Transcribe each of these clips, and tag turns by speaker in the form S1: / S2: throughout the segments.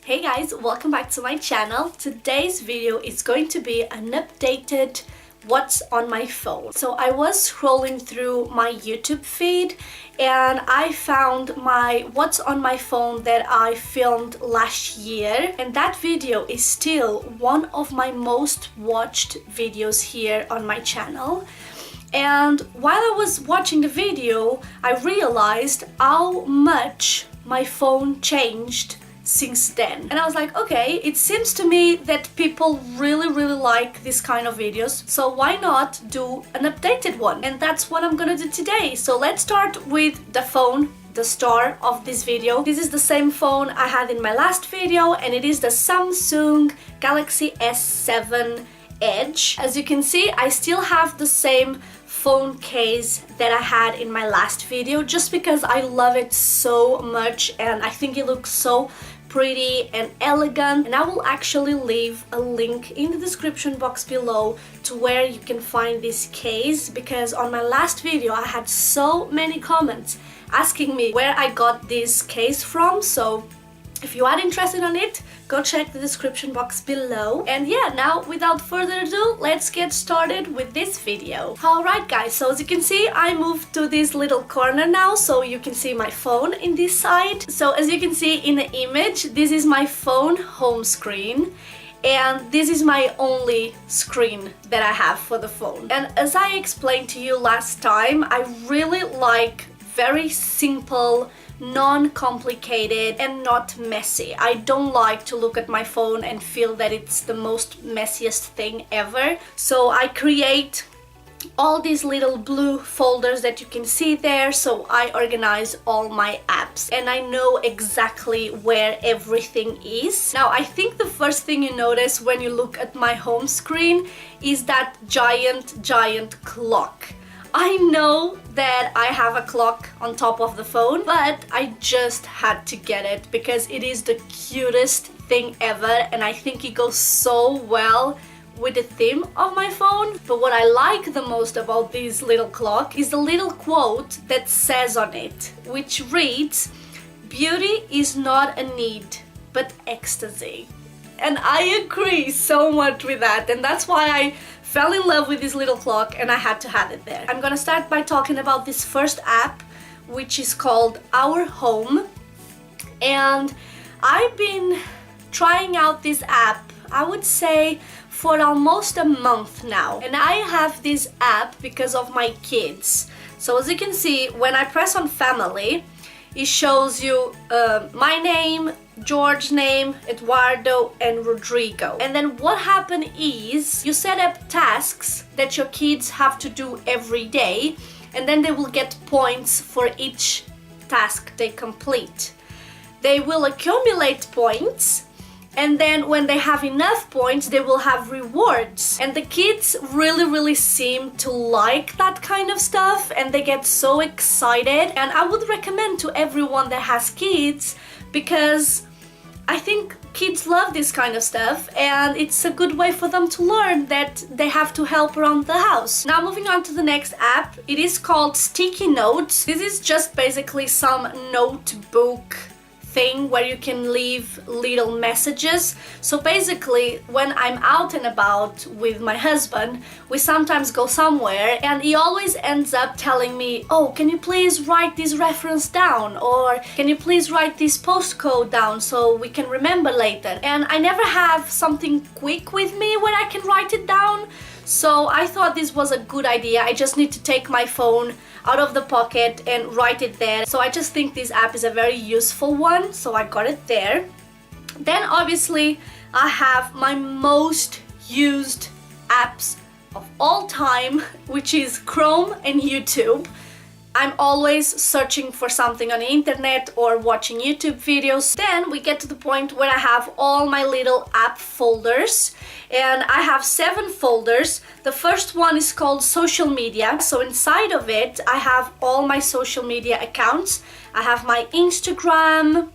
S1: Hey guys, welcome back to my channel. Today's video is going to be an updated what's on my phone. So I was scrolling through my YouTube feed and I found my what's on my phone that I filmed last year, and that video is still one of my most watched videos here on my channel. And while I was watching the video, I realized how much my phone changed since then. And I was like, okay, it seems to me that people really like this kind of videos, so why not do an updated one? And that's what I'm gonna do today. So let's start with the phone, the star of this video. This is the same phone I had in my last video, and it is the Samsung Galaxy S7 Edge. As you can see, I still have the same phone case that I had in my last video, just because I love it so much and I think it looks so pretty and elegant. And I will actually leave a link in the description box below to where you can find this case, because on my last video I had so many comments asking me where I got this case from. So if you are interested in it, go check the description box below. And yeah, now without further ado, let's get started with this video. Alright guys, so as you can see, I moved to this little corner now, so you can see my phone in this side. So as you can see in the image, this is my phone home screen, and this is my only screen that I have for the phone. And as I explained to you last time, I really like very simple, non-complicated and not messy. I don't like to look at my phone and feel that it's the most messiest thing ever. So I create all these little blue folders that you can see there, so I organize all my apps and I know exactly where everything is. Now I think the first thing you notice when you look at my home screen is that giant clock. I know that I have a clock on top of the phone, but I just had to get it because it is the cutest thing ever, and I think it goes so well with the theme of my phone. But what I like the most about this little clock is the little quote that says on it, which reads, "Beauty is not a need, but ecstasy." And I agree so much with that, and that's why I fell in love with this little clock and I had to have it there. I'm gonna start by talking about this first app, which is called Our Home. And I've been trying out this app, I would say, for almost a month now. And I have this app because of my kids. So as you can see, when I press on family, it shows you my name, George's name, Eduardo, and Rodrigo. And then what happened is you set up tasks that your kids have to do every day, and then they will get points for each task they complete. They will accumulate points, and then when they have enough points, they will have rewards. And the kids really seem to like that kind of stuff, and they get so excited. And I would recommend to everyone that has kids, because I think kids love this kind of stuff, and it's a good way for them to learn that they have to help around the house. Now moving on to the next app, it is called Sticky Notes. This is just basically some notebook thing where you can leave little messages. So basically, when I'm out and about with my husband, we sometimes go somewhere and he always ends up telling me, "Oh, can you please write this reference down?" or "Can you please write this postcode down so we can remember later?" And I never have something quick with me where I can write it down. So I thought this was a good idea. I just need to take my phone out of the pocket and write it there. So I just think this app is a very useful one, so I got it there. Then obviously I have my most used apps of all time, which is Chrome and YouTube. I'm always searching for something on the internet or watching YouTube videos. Then we get to the point where I have all my little app folders, and I have 7 folders. The first one is called Social Media. So inside of it, I have all my social media accounts. I have my Instagram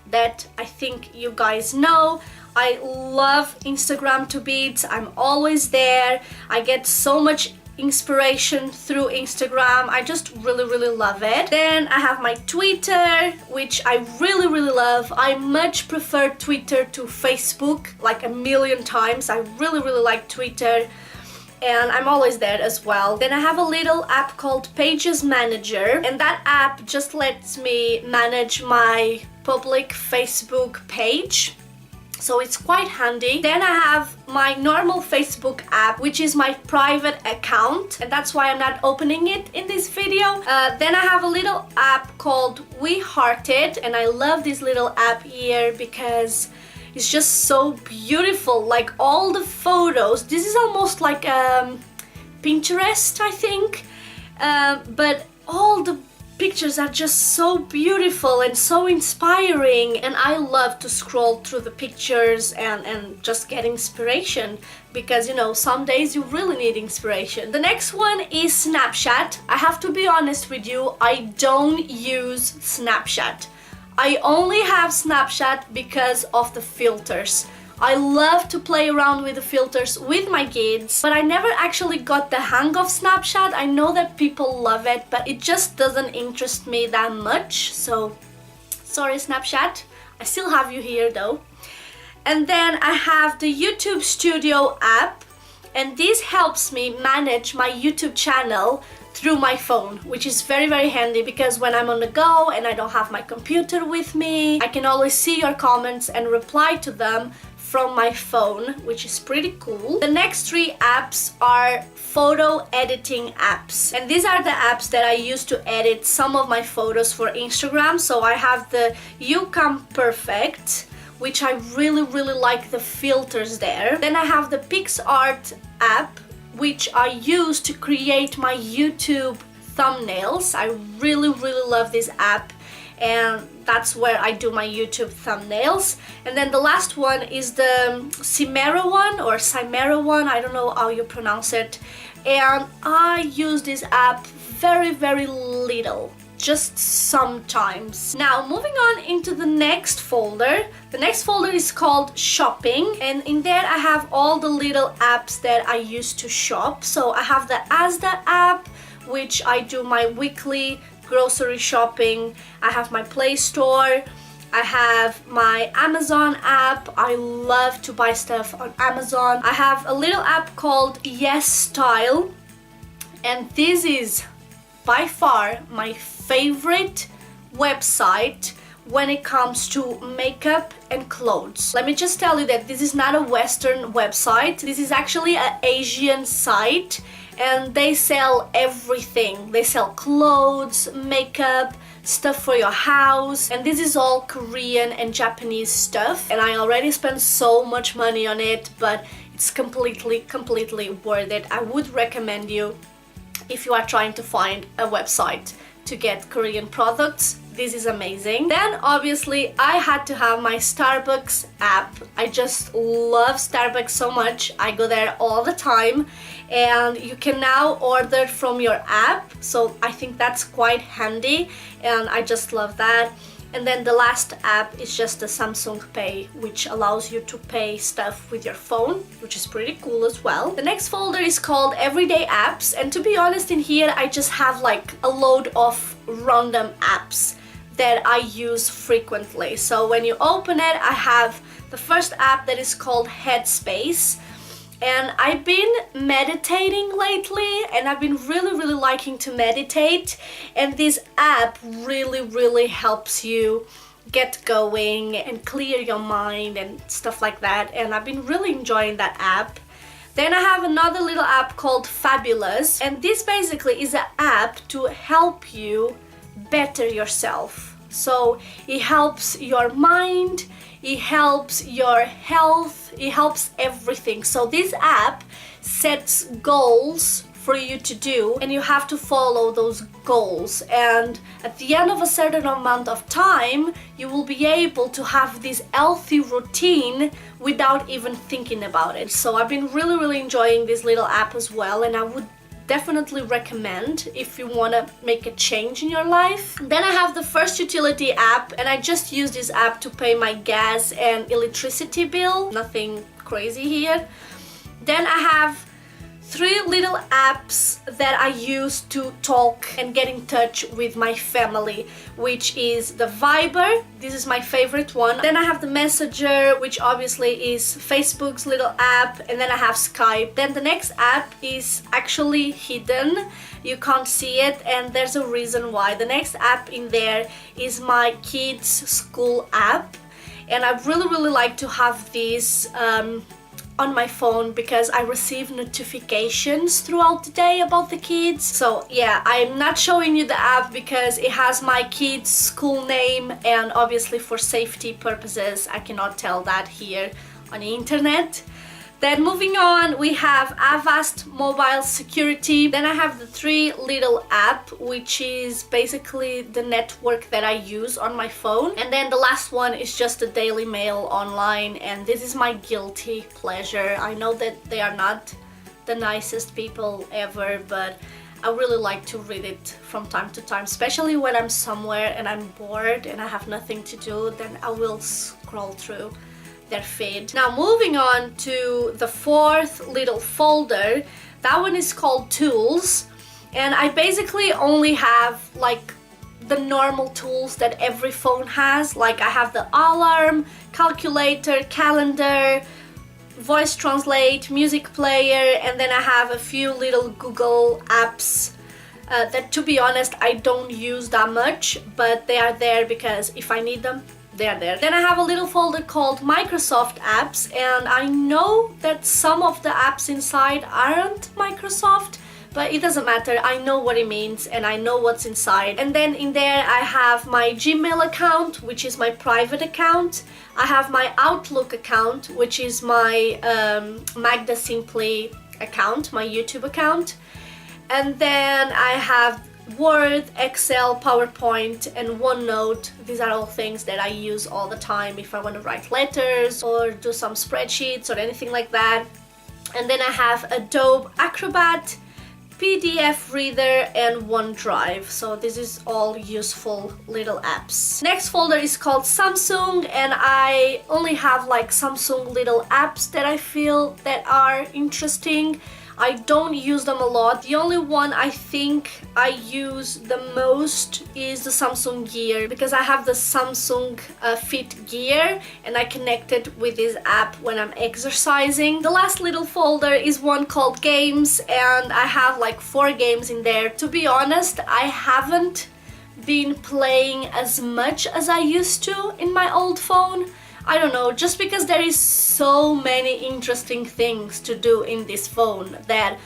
S1: that I think you guys know. I love Instagram to bits. I'm always there. I get so much inspiration through Instagram. I just really love it. Then I have my Twitter, which I really love. I much prefer Twitter to Facebook, like a million times. I really like Twitter, and I'm always there as well. Then I have a little app called Pages Manager, and that app just lets me manage my public Facebook page. So it's quite handy. Then I have my normal Facebook app, which is my private account, and that's why I'm not opening it in this video. Then I have a little app called We Hearted, and I love this little app here because it's just so beautiful. Like all the photos, this is almost like Pinterest, I think, but all the pictures are just so beautiful and so inspiring, and I love to scroll through the pictures and just get inspiration, because you know, some days you really need inspiration. The next one is Snapchat. I have to be honest with you, I don't use Snapchat. I only have Snapchat because of the filters. I love to play around with the filters with my kids, but I never actually got the hang of Snapchat. I know that people love it, but it just doesn't interest me that much. So, sorry Snapchat. I still have you here though. And then I have the YouTube Studio app, and this helps me manage my YouTube channel through my phone, which is very handy, because when I'm on the go and I don't have my computer with me, I can always see your comments and reply to them from my phone, which is pretty cool. The next three apps are photo editing apps, and these are the apps that I use to edit some of my photos for Instagram. So I have the You Come Perfect, which I really like the filters there. Then I have the PixArt app, which I use to create my YouTube thumbnails. I really love this app, and that's where I do my YouTube thumbnails. And then the last one is the Chimera one, or Chimera one, I don't know how you pronounce it, and I use this app very little, just sometimes. Now moving on into the next folder. The next folder is called Shopping, and in there I have all the little apps that I use to shop. So I have the Asda app, which I do my weekly grocery shopping. I have my Play Store. I have my Amazon app. I love to buy stuff on Amazon. I have a little app called Yes Style, and this is by far my favorite website when it comes to makeup and clothes. Let me just tell you that this is not a Western website. This is actually an Asian site, and they sell everything. They sell clothes, makeup, stuff for your house, and this is all Korean and Japanese stuff, and I already spent so much money on it, but it's completely worth it. I would recommend you, if you are trying to find a website to get Korean products, this is amazing. Then obviously I had to have my Starbucks app. I just love Starbucks so much. I go there all the time, and you can now order from your app, so I think that's quite handy, and I just love that. And then the last app is just the Samsung Pay, which allows you to pay stuff with your phone, which is pretty cool as well. The next folder is called Everyday Apps, and to be honest, in here I just have like a load of random apps that I use frequently. So when you open it, I have the first app that is called Headspace, and I've been meditating lately, and I've been really liking to meditate, and this app really helps you get going and clear your mind and stuff like that, and I've been really enjoying that app. Then I have another little app called Fabulous, and this basically is an app to help you better yourself. So it helps your mind, it helps your health, it helps everything. So this app sets goals for you to do, and you have to follow those goals, and at the end of a certain amount of time you will be able to have this healthy routine without even thinking about it. So I've been really enjoying this little app as well, and I would definitely recommend if you want to make a change in your life. Then I have the First Utility app, and I just use this app to pay my gas and electricity bill. Nothing crazy here. Then I have 3 little apps that I use to talk and get in touch with my family, which is the Viber. This is my favorite one. Then I have the Messenger, which obviously is Facebook's little app, and then I have Skype. Then the next app is actually hidden. You can't see it, and there's a reason why. The next app in there is my kids' school app, and I really like to have this on my phone because I receive notifications throughout the day about the kids. So yeah, I'm not showing you the app because it has my kids' school name, and obviously for safety purposes I cannot tell that here on the internet. Then moving on, we have Avast Mobile Security. Then I have the 3 little app, which is basically the network that I use on my phone. And then the last one is just the Daily Mail online, and this is my guilty pleasure. I know that they are not the nicest people ever, but I really like to read it from time to time, especially when I'm somewhere and I'm bored and I have nothing to do, then I will scroll through their feed. Now moving on to the 4th little folder, that one is called Tools, and I basically only have like the normal tools that every phone has. Like I have the alarm, calculator, calendar, voice translate, music player, and then I have a few little Google apps that, to be honest, I don't use that much, but they are there because if I need them, they are there. Then I have a little folder called Microsoft apps, and I know that some of the apps inside aren't Microsoft, but it doesn't matter. I know what it means and I know what's inside. And then in there I have my Gmail account, which is my private account. I have my Outlook account, which is my MagdaSimply account, my YouTube account. And then I have Word, Excel, PowerPoint, and OneNote. These are all things that I use all the time if I want to write letters or do some spreadsheets or anything like that. And then I have Adobe Acrobat, PDF Reader, and OneDrive. So this is all useful little apps. Next folder is called Samsung, and I only have like Samsung little apps that I feel that are interesting. I don't use them a lot. The only one I think I use the most is the Samsung Gear, because I have the Samsung Fit Gear and I connect it with this app when I'm exercising. The last little folder is one called Games, and I have like 4 games in there. To be honest, I haven't been playing as much as I used to in my old phone. I don't know, just because there is so many interesting things to do in this phone that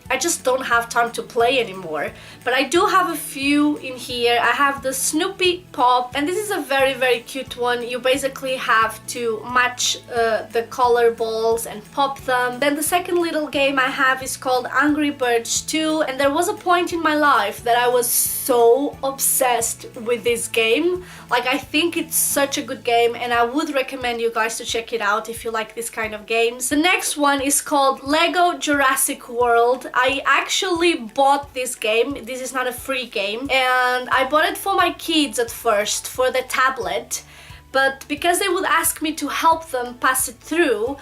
S1: I just don't have time to play anymore. But I do have a few in here. I have the Snoopy Pop, and this is a very cute one. You basically have to match the color balls and pop them. Then the second little game I have is called Angry Birds 2, and there was a point in my life that I was so obsessed with this game. Like, I think it's such a good game, and I would recommend you guys to check it out if you like this kind of games. The next one is called Lego Jurassic World. I actually bought this game. This is not a free game, and I bought it for my kids at first for the tablet, but because they would ask me to help them pass it through,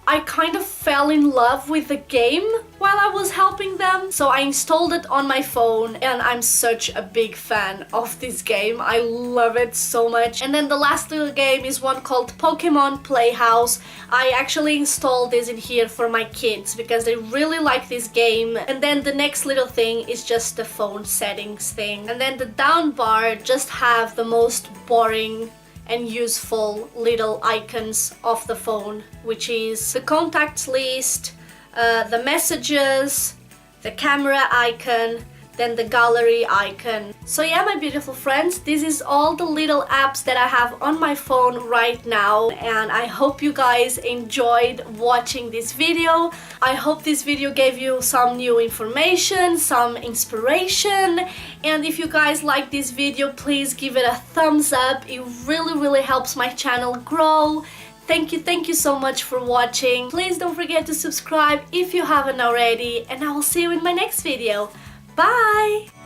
S1: I kind of fell in love with the game while I was helping them. So I installed it on my phone, and I'm such a big fan of this game. I love it so much. And then the last little game is one called Pokemon Playhouse. I actually installed this in here for my kids because they really like this game. And then the next little thing is just the phone settings thing. And then the down bar just have the most boring and useful little icons of the phone, which is the contacts list, the messages, the camera icon, then the gallery icon. So yeah, my beautiful friends, this is all the little apps that I have on my phone right now, and I hope you guys enjoyed watching this video. I hope this video gave you some new information, some inspiration, and if you guys like this video, please give it a thumbs up. It really helps my channel grow. Thank you so much for watching. Please don't forget to subscribe if you haven't already, and I will see you in my next video. Bye!